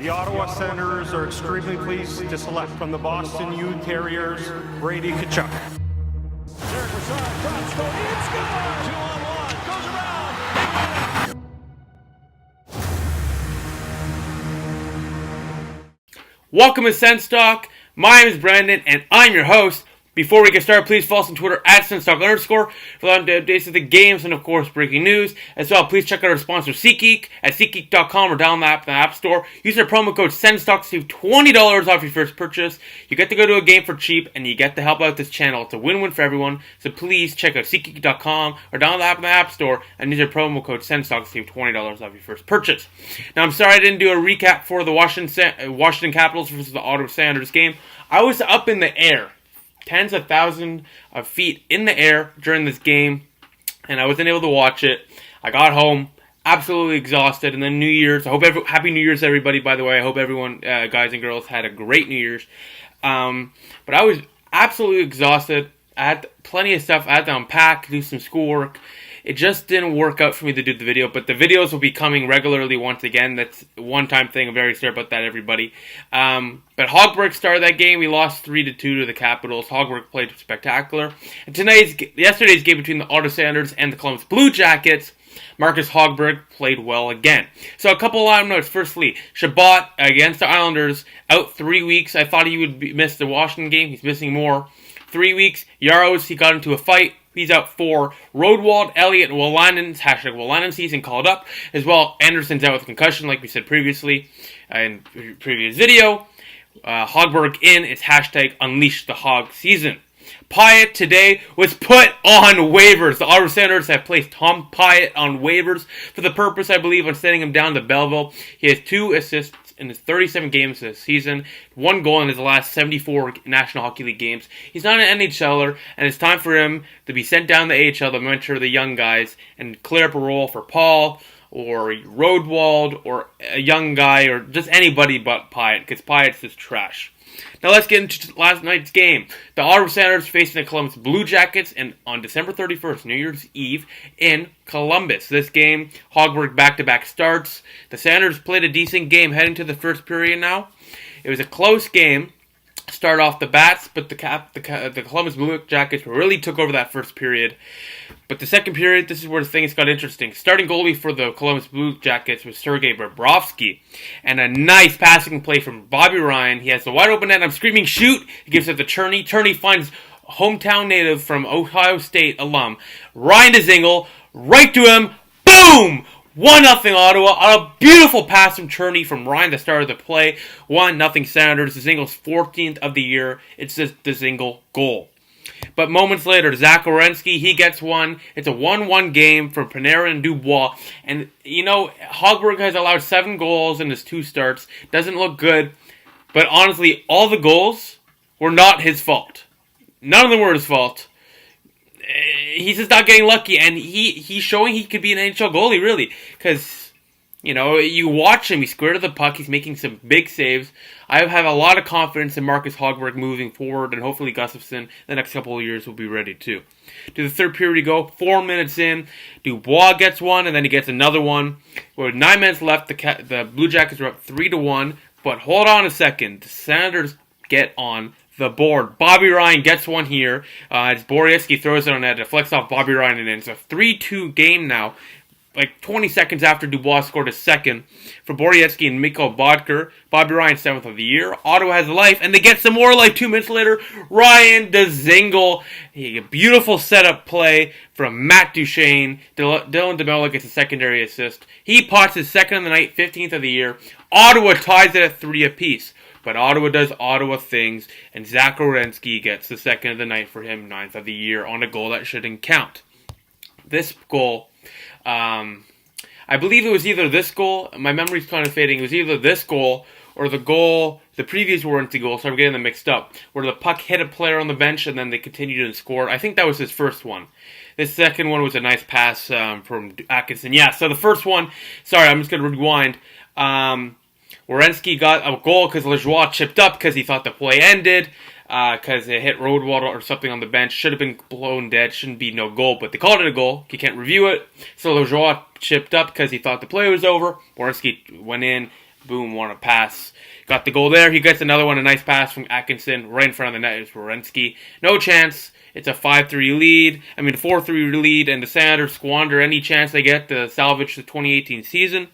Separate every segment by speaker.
Speaker 1: The Ottawa Senators are extremely pleased to select from the Boston U Terriers, Brady Tkachuk.
Speaker 2: Derek Brassard, cross, go in, score! 2-on-1, goes around.
Speaker 3: Welcome to Sens Talk. My name is Brandon, and I'm your host. Before we get started, please follow us on Twitter at @SensTalk_ for updates of the games and, of course, breaking news. As well, please check out our sponsor, SeatGeek, at SeatGeek.com or download the app in the App Store. Use our promo code SensTalk to save $20 off your first purchase. You get to go to a game for cheap, and you get to help out this channel. It's a win-win for everyone, so please check out SeatGeek.com or download the app in the App Store and use our promo code SensTalk to save $20 off your first purchase. Now, I'm sorry I didn't do a recap for the Washington Capitals versus the Ottawa Senators game. I was up in the air. Tens of thousands of feet in the air during this game, and I wasn't able to watch it. I got home absolutely exhausted, and then New Year's. Happy New Year's, everybody, by the way. I hope everyone, guys and girls, had a great New Year's. But I was absolutely exhausted. I had plenty of stuff I had to unpack, do some schoolwork. It just didn't work out for me to do the video, but the videos will be coming regularly once again. That's a one-time thing. I'm very sorry about that, everybody. But Hogberg started that game. We lost 3-2 to the Capitals. Hogberg played spectacular. And yesterday's game between the Ottawa Senators and the Columbus Blue Jackets, Marcus Hogberg played well again. So a couple of live notes. Firstly, Chabot against the Islanders, out 3 weeks. I thought he would miss the Washington game. He's missing more. 3 weeks. Yaros, he got into a fight. He's out 4. Rodewald, Elliott, and Wolanin's #Wolanin season called up. As well, Anderson's out with a concussion, like we said previously in the previous video. Hogberg in is #unleashthehog season. Pyatt today was put on waivers. The Ottawa Senators have placed Tom Pyatt on waivers for the purpose, I believe, of sending him down to Belleville. He has 2 assists in his 37 games this season, 1 goal in his last 74 National Hockey League games. He's not an NHLer, and it's time for him to be sent down to AHL to mentor the young guys and clear up a role for Paul or Rodewald or a young guy or just anybody but Pyatt, because Pyatt's just trash. Now let's get into last night's game. The Ottawa Senators facing the Columbus Blue Jackets and on December 31st, New Year's Eve, in Columbus. This game, Hogberg back-to-back starts. The Senators played a decent game heading to the first period now. It was a close game. Start off the bats, but the Columbus Blue Jackets really took over that first period. But the second period, this is where things got interesting. Starting goalie for the Columbus Blue Jackets was Sergei Bobrovsky. And a nice passing play from Bobby Ryan. He has the wide open net. I'm screaming, shoot! He gives it to Turney. Turney finds hometown native from Ohio State alum Ryan Dzingel. Right to him. Boom! 1-0 Ottawa on a beautiful pass from Turney from Ryan to start of the play. 1-0 Senators. Dzingel's 14th of the year. It's just the Dzingel goal. But moments later, Zach Werenski, he gets one. It's a 1-1 game for Panarin and Dubois. And, Hogberg has allowed 7 goals in his 2 starts. Doesn't look good. But honestly, all the goals were not his fault. None of them were his fault. He's just not getting lucky. And he's showing he could be an NHL goalie, really. Because, you watch him. He's square to the puck. He's making some big saves. I have a lot of confidence in Marcus Hogberg moving forward, and hopefully Gustafsson the next couple of years will be ready too. To the third period we go. 4 minutes in, Dubois gets one, and then he gets another one. With 9 minutes left, the Blue Jackets are up 3-1. But hold on a second. The Senators get on the board. Bobby Ryan gets one here. As Borieski throws it on net, it deflects off Bobby Ryan, and it's a 3-2 game now. Like 20 seconds after Dubois scored a second for Borieski and Mikko Bodker. Bobby Ryan, 7th of the year. Ottawa has life, and they get some more like 2 minutes later. Ryan Dzingel. A beautiful setup play from Matt Duchene. Dylan DeMello gets a secondary assist. He pots his second of the night, 15th of the year. Ottawa ties it at 3 apiece. But Ottawa does Ottawa things, and Zach Werenski gets the second of the night for him, 9th of the year, on a goal that shouldn't count. This goal... I believe it was either this goal, my memory's kind of fading, it was either this goal or the previous Werenski goal, so I'm getting them mixed up, where the puck hit a player on the bench and then they continued and scored. I think that was his first one. This second one was a nice pass from Atkinson. Yeah, so the first one, sorry, I'm just going to rewind. Werenski got a goal because Lajoie chipped up because he thought the play ended. Because it hit Rodewald or something on the bench. Should have been blown dead. Shouldn't be no goal, but they called it a goal. You can't review it. So Lajoie chipped up because he thought the play was over. Werenski went in, boom, won a pass. Got the goal there. He gets another one, a nice pass from Atkinson. Right in front of the net is Werenski. No chance. It's a 5-3 lead. 4-3 lead, and the Senators squander any chance they get to salvage the 2018 season.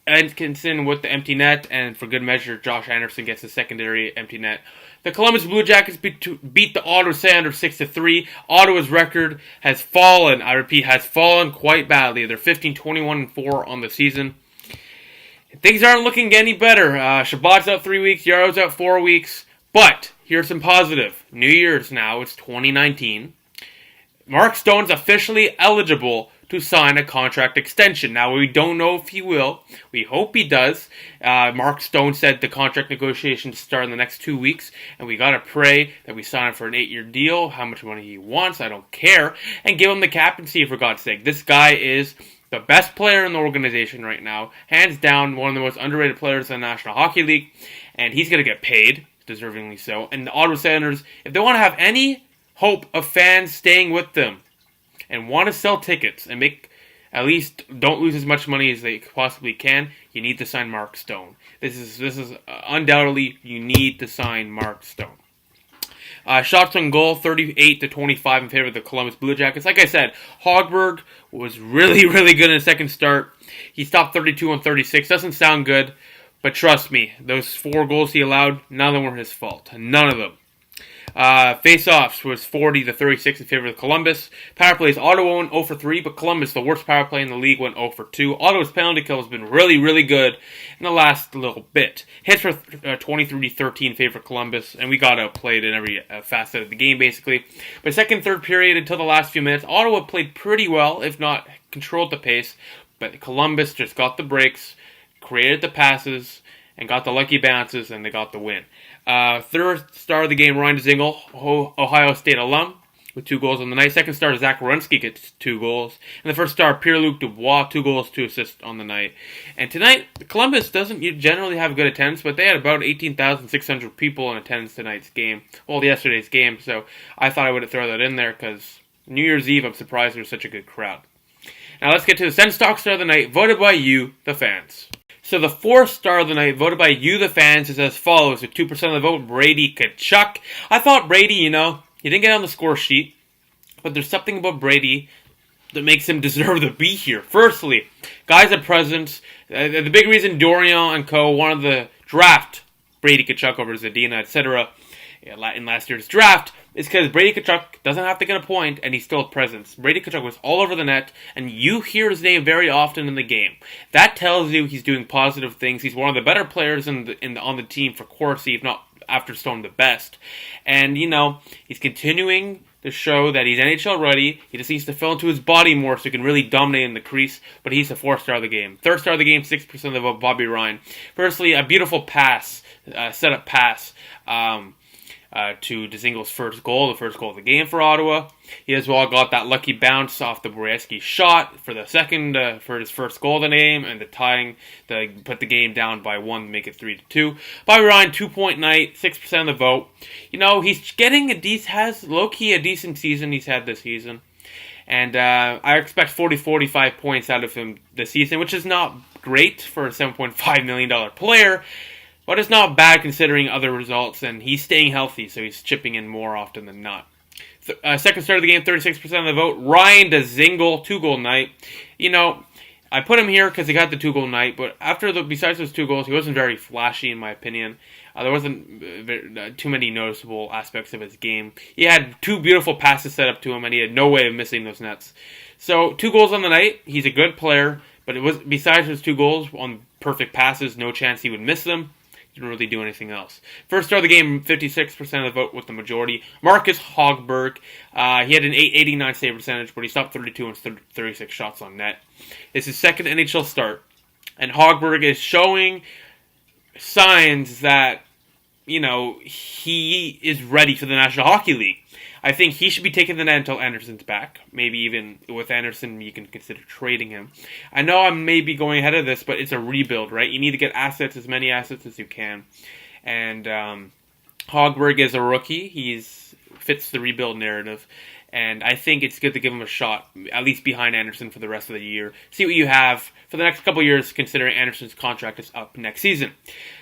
Speaker 3: Atkinson with the empty net, and for good measure, Josh Anderson gets the secondary empty net. The Columbus Blue Jackets beat the Ottawa Senators 6-3. Ottawa's record has fallen, I repeat, has fallen quite badly. They're 15-21-4 on the season. Things aren't looking any better. Shabbat's out 3 weeks, Yarrow's out 4 weeks, but here's some positive. New Year's now, it's 2019. Mark Stone's officially eligible to sign a contract extension. Now, we don't know if he will. We hope he does. Mark Stone said the contract negotiations start in the next 2 weeks, and we gotta pray that we sign him for an 8-year deal. How much money he wants, I don't care. And give him the captaincy, for God's sake. This guy is the best player in the organization right now. Hands down, one of the most underrated players in the National Hockey League. And he's gonna get paid, deservingly so. And the Ottawa Senators, if they want to have any hope of fans staying with them and want to sell tickets and make at least don't lose as much money as they possibly can, you need to sign Mark Stone. This is undoubtedly, you need to sign Mark Stone. Shots on goal, 38-25 in favor of the Columbus Blue Jackets. Like I said, Hogberg was really, really good in the second start. He stopped 32 on 36. Doesn't sound good, but trust me, those 4 goals he allowed, none of them were his fault. None of them. Face-offs was 40-36 in favor of Columbus. Power plays, Ottawa went 0-3, but Columbus, the worst power play in the league, went 0-2. Ottawa's penalty kill has been really, really good in the last little bit. Hits for 23-13 in favor of Columbus, and we got outplayed in every facet of the game, basically. But second, third period until the last few minutes, Ottawa played pretty well, if not controlled the pace, but Columbus just got the breaks, created the passes, and got the lucky bounces, and they got the win. Third star of the game, Ryan Dzingel, Ohio State alum, with 2 goals on the night. Second star, Zach Werenski gets 2 goals. And the first star, Pierre-Luc Dubois, 2 goals, 2 assists on the night. And tonight, Columbus doesn't generally have good attendance, but they had about 18,600 people in attendance tonight's game. Well, yesterday's game, so I thought I would throw that in there, because New Year's Eve, I'm surprised there was such a good crowd. Now let's get to the Sens Stock Star of the Night, voted by you, the fans. So the 4th star of the night, voted by you, the fans, is as follows. With 2% of the vote, Brady Tkachuk. I thought Brady, he didn't get on the score sheet, but there's something about Brady that makes him deserve to be here. Firstly, guys at presence. The big reason Dorian and co. wanted to draft Brady Tkachuk over Zadina, etc. in last year's draft is because Brady Tkachuk doesn't have to get a point, and he's still a presence. Brady Tkachuk was all over the net, and you hear his name very often in the game. That tells you he's doing positive things. He's one of the better players on the team for Corsi, if not after Stone the best. And, he's continuing to show that he's NHL ready. He just needs to fill into his body more so he can really dominate in the crease, but he's the 4th star of the game. 3rd star of the game, 6% of the vote, Bobby Ryan. Firstly, a beautiful pass, setup pass, to Dzingel's first goal, the first goal of the game for Ottawa. He as well got that lucky bounce off the Werenski shot for the second, for his first goal of the game, and put the game down by 1 to make it 3-2. Bobby Ryan, 2-point night, 6% of the vote. He's getting has low-key a decent season he's had this season. And I expect 40-45 points out of him this season, which is not great for a $7.5 million player. But it's not bad considering other results, and he's staying healthy, so he's chipping in more often than not. Second star of the game, 36% of the vote, Ryan Dzingel, 2-goal night. I put him here because he got the 2-goal night, but besides those 2 goals, he wasn't very flashy in my opinion. There wasn't too many noticeable aspects of his game. He had 2 beautiful passes set up to him, and he had no way of missing those nets. So 2 goals on the night, he's a good player, but it was besides those 2 goals on perfect passes, no chance he would miss them. Didn't really do anything else. First star of the game, 56% of the vote with the majority. Marcus Hogberg. He had an 889 save percentage, but he stopped 32 and 36 shots on net. It's his second NHL start, and Hogberg is showing signs that, he is ready for the National Hockey League. I think he should be taking the net until Anderson's back. Maybe even with Anderson, you can consider trading him. I know I'm maybe going ahead of this, but it's a rebuild, right? You need to get as many assets as you can. And Hogberg is a rookie. He fits the rebuild narrative. And I think it's good to give him a shot, at least behind Anderson for the rest of the year. See what you have for the next couple years, considering Anderson's contract is up next season.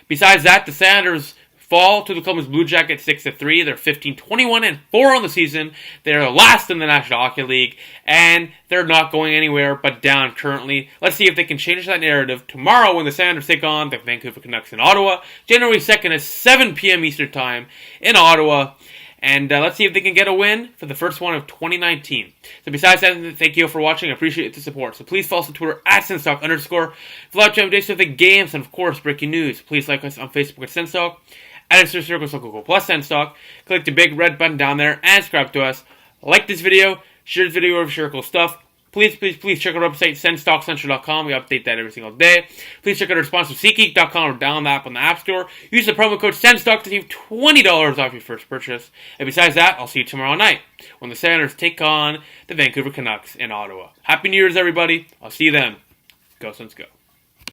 Speaker 3: Besides that, the Sounders fall to the Columbus Blue Jackets 6-3. They're 15-21-4 on the season. They're last in the National Hockey League, and they're not going anywhere but down currently. Let's see if they can change that narrative tomorrow when the Sounders take on the Vancouver Canucks in Ottawa. January 2nd at 7 p.m. Eastern Time in Ottawa. And let's see if they can get a win for the first one of 2019. So besides that, thank you for watching. I appreciate the support. So please follow us on Twitter at Senstalk_. For live chat updates of the games and, of course, breaking news, please like us on Facebook at Senstalk. Add us to Circle so Google Plus Senstalk. Click the big red button down there and subscribe to us. Like this video. Share this video over Circle stuff. Please check our website, SenstalkCentral.com. We update that every single day. Please check out our sponsor, SeatGeek.com, or download the app on the App Store. Use the promo code SENSTALK to save $20 off your first purchase. And besides that, I'll see you tomorrow night when the Sounders take on the Vancouver Canucks in Ottawa. Happy New Year's, everybody. I'll see you then. Go Sens, go.